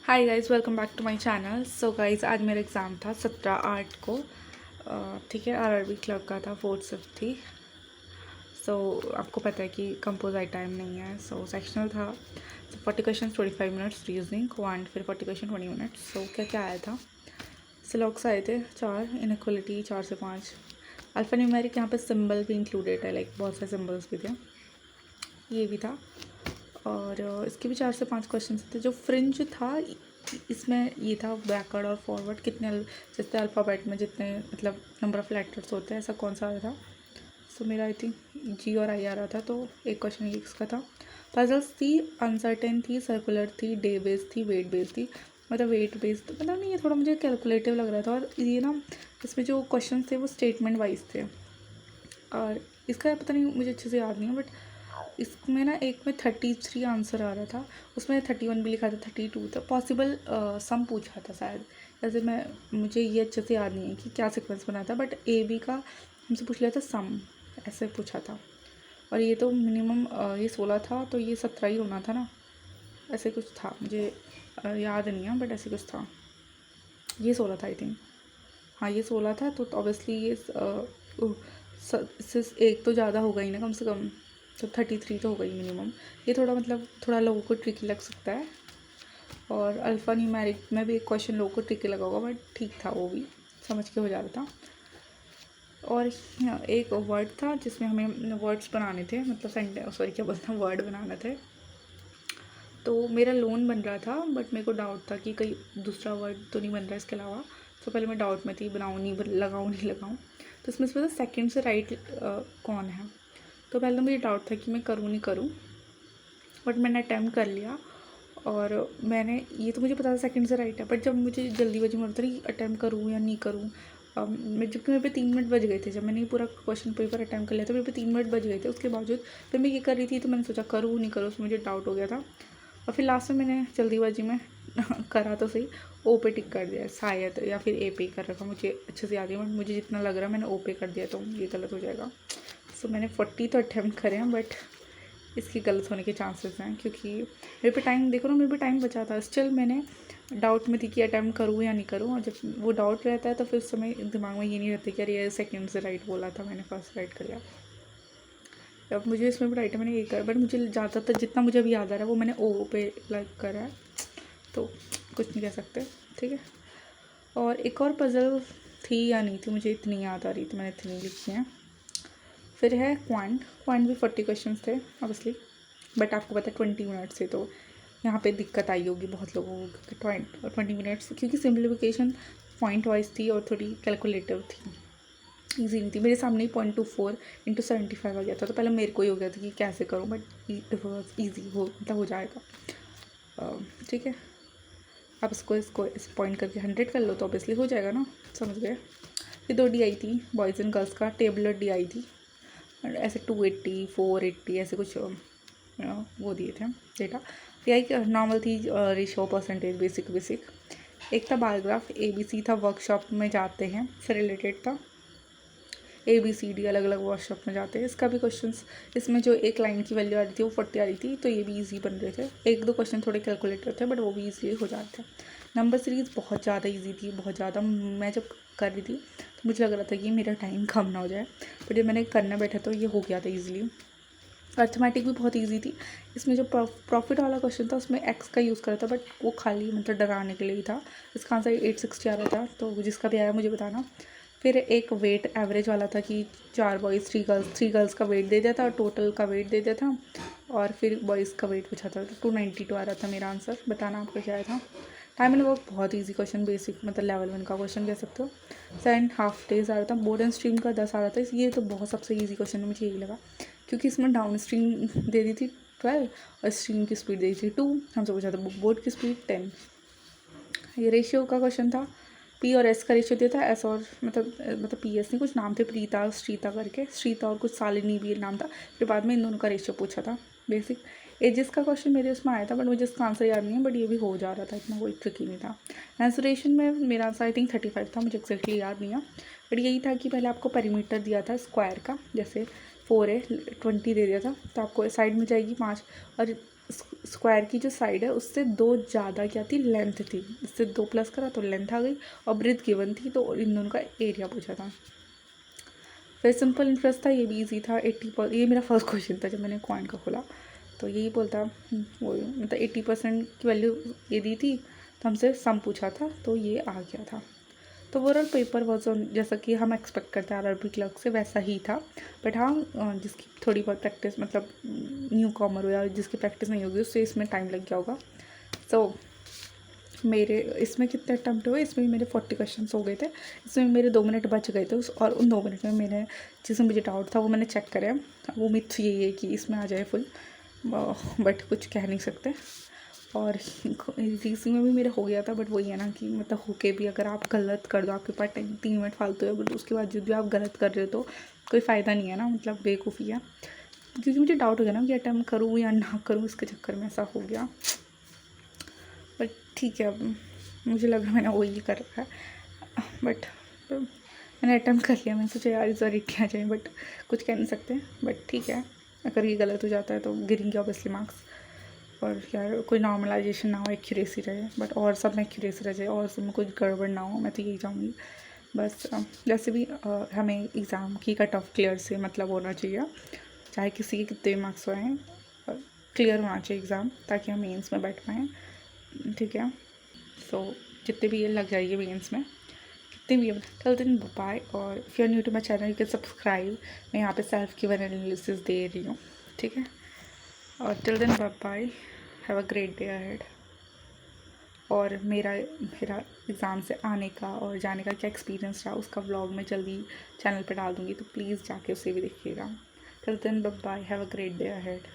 Hi guys, welcome back to my channel. So guys, आज मेरा exam था 17/8 को। ठीक है, आरआरबी क्लर्क का था, फोर्थ शिफ्ट थी। सो आपको पता है कि कंपोजाइट टाइम नहीं है। सो सेक्शनल था। 40 क्वेश्चन 25 मिनट्स रीजनिंग एंड फिर 40 क्वेश्चन 20 मिनट्स। सो क्या क्या आया था। सिलॉक्स आए थे 4, इनइक्वलिटी 4 से 5, अल्फा न्यूमेरिक, यहाँ पे सिंबल भी इंक्लूडेड है, लाइक बहुत सारे सिंबल्स भी थे, ये भी था। और इसके भी 4 से 5 क्वेश्चन थे। जो फ्रिंज था इसमें ये था बैकवर्ड और फॉरवर्ड कितने, जैसे अल्फ़ाबेट में जितने मतलब नंबर ऑफ़ लेटर्स होते हैं, ऐसा कौन सा आया था। सो मेरा आई थिंक जी और आई आ रहा था, तो एक क्वेश्चन ये इसका था। पजल्स थी, अनसर्टेन थी, सर्कुलर थी, डे बेस्ड थी, वेट बेस्ड थी। मतलब वेट बेस्ड मतलब नहीं, ये थोड़ा मुझे कैलकुलेटिव लग रहा था। और ये ना, इसमें जो क्वेश्चन थे वो स्टेटमेंट वाइज थे। और इसका पता नहीं, मुझे अच्छे से याद नहीं है, बट इसमें ना एक में 33 आंसर आ रहा था, उसमें 31 भी लिखा था, 32 था। पॉसिबल सम पूछा था शायद, जैसे मुझे ये अच्छे से याद नहीं है कि क्या सीक्वेंस बना था, बट ए बी का हमसे पूछ लिया था सम, ऐसे पूछा था। और ये तो मिनिमम ये 16 था, तो ये 17 ही होना था ना, ऐसे कुछ था, मुझे याद नहीं है, बट ऐसे कुछ था। ये 16 था आई थिंक, हाँ ये 16 था। तो ऑब्वियसली ये इससे एक तो ज़्यादा होगा ही ना कम से कम, तो 33 तो होगा ही मिनिमम। ये थोड़ा मतलब थोड़ा लोगों को ट्रिकी लग सकता है। और अल्फ़ा न्यूमेरिक में भी एक क्वेश्चन लोगों को ट्रिकी लगा होगा, बट ठीक था, वो भी समझ के हो जा रहा था। और एक वर्ड था जिसमें हमें वर्ड्स बनाने थे, मतलब सेंटेंस, सॉरी क्या बोलते हैं, वर्ड बनाने थे। तो मेरा लोन बन रहा था, बट मेरे को डाउट था कि कहीं दूसरा वर्ड तो नहीं बन रहा इसके अलावा। तो पहले मैं डाउट में थी, बनाऊँ नहीं लगाऊँ नहीं लगाऊँ। तो इसमें से पता सेकेंड से राइट कौन है। तो पहले तो मुझे डाउट था कि मैं करूँ नहीं करूँ, बट मैंने अटैम्प्ट कर लिया। और मैंने ये तो मुझे पता था सेकंड से राइट है, बट जब मुझे जल्दीबाजी में होता था कि अटैम्प्ट करूँ या नहीं करूँ, जबकि मेरे पे 3 मिनट बज गए थे, जब मैंने पूरा क्वेश्चन पेपर अटैम्प्ट कर लिया तो मेरे पे 3 मिनट बज गए थे। उसके बावजूद फिर मैं ये कर रही थी, तो मैंने सोचा करूँ नहीं करूँ, उसमें मुझे डाउट हो गया था। और फिर लास्ट में मैंने जल्दीबाजी में करा तो सही, ओ पे टिक कर दिया शायद, या फिर ए पे कर रखा, मुझे अच्छे से याद नहीं, बट मुझे जितना लग रहा है मैंने ओ पे कर दिया, तो ये गलत हो जाएगा। सो मैंने 40 तो अटैम्प्ट करे हैं, बट इसकी गलत होने के चांसेस हैं, क्योंकि मेरे पे टाइम देखो ना, मेरे पे टाइम बचा था। स्टिल मैंने डाउट में थी कि अटैम्प्ट करूँ या नहीं करूँ। और जब वो डाउट रहता है तो फिर उस समय दिमाग में ये नहीं रहता कि अरे ये सेकंड से राइट बोला था, मैंने फर्स्ट राइट कर लिया। अब मुझे इसमें भी राइट है, मैंने ये करा, बट मुझे ज़्यादातर जितना मुझे अभी याद आ रहा है वो मैंने ओ पे लाइक करा है, तो कुछ नहीं कह सकते, ठीक है। और एक और पज़ल थी या नहीं थी, मुझे इतनी याद आ रही, तो मैंने इतनी लिखी हैं। फिर है क्वांट भी 40 क्वेश्चन थे ऑब्वियसली, बट आपको पता है 20 मिनट से, तो यहाँ पे दिक्कत आई होगी बहुत लोगों को, 20 मिनट्स, क्योंकि सिम्प्लीफिकेशन पॉइंट वाइज थी और थोड़ी कैलकुलेटिव थी, ईजी नहीं थी। मेरे सामने ही 0.24 × 75 आ गया था, तो पहले मेरे को ही हो गया था कि कैसे करूँ, बट ईजी हो मतलब हो जाएगा, ठीक है। आप इसको इस पॉइंट करके 100 कर लो तो ऑब्वियसली हो जाएगा ना, समझ गए। फिर 2 डी आई थी, बॉयज़ एंड गर्ल्स का टेबलर डी आई थी, ऐसे 280 480 ऐसे कुछ वो दिए थे डेटा। टीआई नॉर्मल थी, रेशियो परसेंटेज बेसिक। एक था बायोग्राफ, ABC था, वर्कशॉप में जाते हैं से रिलेटेड था। ABCD अलग अलग वर्कशॉप में जाते हैं, इसका भी क्वेश्चंस, इसमें जो एक लाइन की वैल्यू आ रही थी वो 40 आ रही थी, तो ये भी ईजी बन रहे थे। एक दो क्वेश्चन थोड़े कैलकुलेटर थे, बट वो भी ईजी हो जाते हैं। नंबर सीरीज़ बहुत ज़्यादा ईजी थी, बहुत ज़्यादा। मैं जब कर रही थी तो मुझे लग रहा था कि मेरा टाइम कम ना हो जाए, बट जब मैंने करना बैठा तो ये हो गया था ईजिली। अर्थमेटिक भी बहुत ईजी थी। इसमें जो प्रॉफिट वाला क्वेश्चन था उसमें एक्स का यूज़ करा था, बट वो खाली मतलब डराने के लिए ही था। इसका आंसर 860 आ रहा था, तो जिसका भी आया मुझे बताना। फिर एक वेट एवरेज वाला था कि 4 बॉयज़ 3 गर्ल्स का वेट दे दिया था और टोटल का वेट दे दिया था, और फिर बॉयज़ का वेट पूछा था, तो 292 आ रहा था मेरा आंसर। बताना आपका क्या आया था। टाइम एंड वर्क बहुत ईजी क्वेश्चन, बेसिक मतलब लेवल 1 का क्वेश्चन कह सकते हो। 7.5 days आ रहा था। बोर्ड एंड स्ट्रीम का 10 आ रहा था। ये तो बहुत सबसे ईजी क्वेश्चन है, मुझे यही लगा, क्योंकि इसमें डाउन स्ट्रीम दे दी थी 12 और स्ट्रीम की स्पीड दे दी थी 2। हमसे पूछा था बोर्ड की स्पीड 10। ये रेशियो का क्वेश्चन था। P और S का रेशियो दिया था, S और मतलब PS नहीं, कुछ नाम थे, प्रीता श्रीता करके, श्रीता और कुछ शालिनी भी नाम था। फिर बाद में इन दोनों का रेशियो पूछा था। बेसिक एजेस का क्वेश्चन मेरे उसमें आया था, बट मुझे इसका आंसर याद नहीं है, बट ये भी हो जा रहा था, इतना कोई ट्रिकी नहीं था। मेंसुरेशन में मेरा आंसर आई थिंक 35 था, मुझे एक्जैक्टली याद नहीं है, बट यही था कि पहले आपको पेरीमीटर दिया था स्क्वायर का, जैसे 4 है 20 दे दिया था, तो आपको साइड में जाएगी 5, और स्क्वायर की जो साइड है उससे 2 ज़्यादा क्या थी, लेंथ थी। इससे 2 प्लस करा तो लेंथ आ गई, और ब्रेथ गिवन थी तो इन दोनों का एरिया पूछा था। फिर सिंपल इंटरेस्ट था, ये भी ईजी था। 80%, ये मेरा फर्स्ट क्वेश्चन था जब मैंने कॉइन का खोला, तो यही बोलता वो मतलब 80% की वैल्यू ये दी थी, तो हमसे सम पूछा था तो ये आ गया था। तो ओवरऑल पेपर वॉज ऑन, जैसा कि हम एक्सपेक्ट करते हैं आरआरबी क्लर्क से वैसा ही था। बट हाँ, जिसकी थोड़ी बहुत प्रैक्टिस, मतलब न्यू कॉमर हो या जिसकी प्रैक्टिस नहीं होगी उससे इसमें टाइम लग गया होगा। सो मेरे इसमें कितने अटैम्प्ट हुए, इसमें मेरे 40 क्वेश्चन हो गए थे। इसमें मेरे 2 मिनट बच गए थे और उन 2 मिनट में मैंने, जिसमें मुझे डाउट था वो मैंने चेक करे। वो मिथ यही है कि इसमें आ जाए फुल, बट कुछ कह नहीं सकते। और रीजनिंग में भी मेरा हो गया था, बट वही है ना कि मतलब होके भी अगर आप गलत कर दो, आपके पास 3 मिनट फालतू है, बट उसके बाद जो भी आप गलत कर रहे हो तो कोई फ़ायदा नहीं है ना, मतलब बेवकूफ़ी है। क्योंकि मुझे डाउट हो गया ना कि अटैम्प्ट करूँ या ना करूँ, इसके चक्कर में ऐसा हो गया। बट ठीक है, अब मुझे लगा मैंने वही कर रखा है, बट मैंने अटैम्प्ट कर लिया। मैंने सोचा यार इस बार क्या जाए, बट कुछ कह नहीं सकते। बट ठीक है, अगर ये गलत हो जाता है तो गिरेंगे ऑब्वियसली मार्क्स। और यार कोई नॉर्मलाइजेशन ना हो, एक्यूरेसी रहे, बट और सब में एक्यूरेसी रह जाए और सब में कुछ गड़बड़ ना हो, मैं तो यही चाहूँगी। बस जैसे भी हमें एग्ज़ाम की कट ऑफ क्लियर से मतलब होना चाहिए, चाहे किसी के कितने मार्क्स आएँ, क्लियर होना चाहिए एग्ज़ाम, ताकि हम मेंस में बैठ पाएँ। ठीक है, सो जितने भी ये लग जाइए मेंस में, कितने भी, टिल देन बाय। और if you are new to my channel you can subscribe. मैं यहाँ पे सेल्फ की वन एनालिसिस दे रही हूँ, ठीक है। और till then bye, have a great day ahead. और मेरा एग्ज़ाम से आने का और जाने का क्या एक्सपीरियंस रहा उसका व्लॉग मैं जल्दी चैनल पे डाल दूँगी, तो प्लीज़ जाके उसे भी देखिएगा। Till then bye, have a great day ahead.